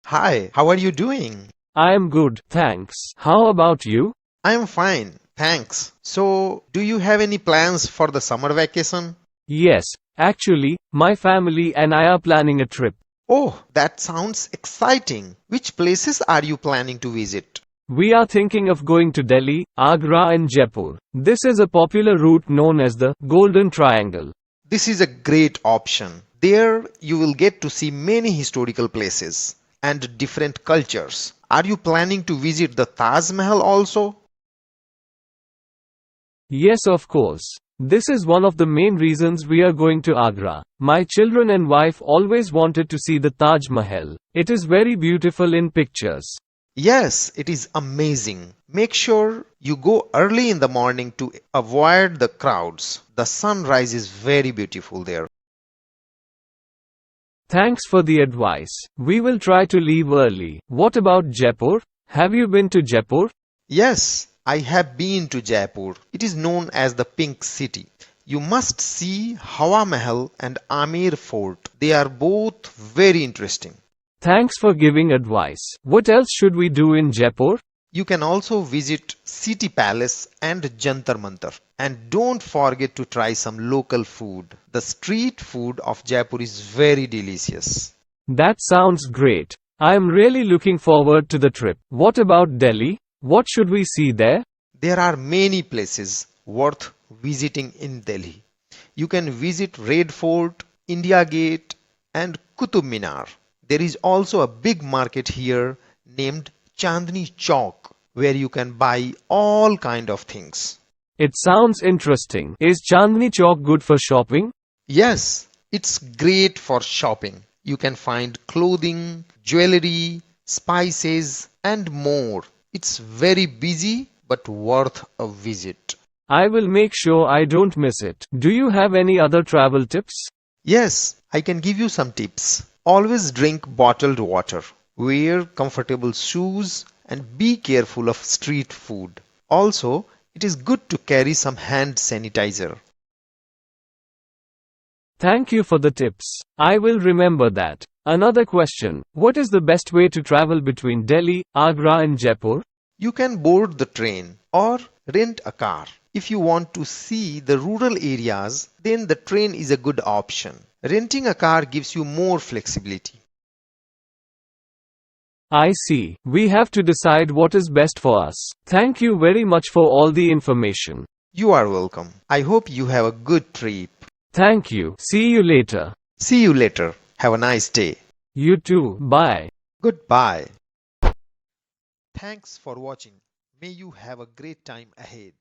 Hi, how are you doing? I am good, thanks. How about you? I am fine, thanks. So, do you have any plans for the summer vacation? Yes, actually, my family and I are planning a trip. Oh, that sounds exciting. Which places are you planning to visit? We are thinking of going to Delhi, Agra, and Jaipur. This is a popular route known as the Golden Triangle. This is a great option. There you will get to see many historical places and different cultures. Are you planning to visit the Taj Mahal also? Yes, of course. This is one of the main reasons we are going to Agra. My children and wife always wanted to see the Taj Mahal. It is very beautiful in pictures. Yes, it is amazing. Make sure you go early in the morning to avoid the crowds. The sunrise is very beautiful there. Thanks for the advice. We will try to leave early. What about Jaipur? Have you been to Jaipur? Yes, I have been to Jaipur. It is known as the Pink City. You must see Hawa Mahal and Amir Fort. They are both very interesting. Thanks for giving advice. What else should we do in Jaipur? You can also visit City Palace and Jantar Mantar. And don't forget to try some local food. The street food of Jaipur is very delicious. That sounds great. I am really looking forward to the trip. What about Delhi? What should we see there? There are many places worth visiting in Delhi. You can visit Red Fort, India Gate, and Qutub Minar. There is also a big market here named Chandni Chowk where you can buy all kind of things. It sounds interesting. Is Chandni Chowk good for shopping? Yes, it's great for shopping. You can find clothing, jewelry, spices, and more. It's very busy but worth a visit. I will make sure I don't miss it. Do you have any other travel tips? Yes, I can give you some tips. Always drink bottled water. Wear comfortable shoes and be careful of street food. Also, it is good to carry some hand sanitizer. Thank you for the tips. I will remember that. Another question. What is the best way to travel between Delhi, Agra and Jaipur? You can board the train or rent a car. If you want to see the rural areas, then the train is a good option. Renting a car gives you more flexibility. I see. We have to decide what is best for us. Thank you very much for all the information. You are welcome. I hope you have a good trip. Thank you. See you later. See you later. Have a nice day. You too. Bye. Goodbye. Thanks for watching. May you have a great time ahead.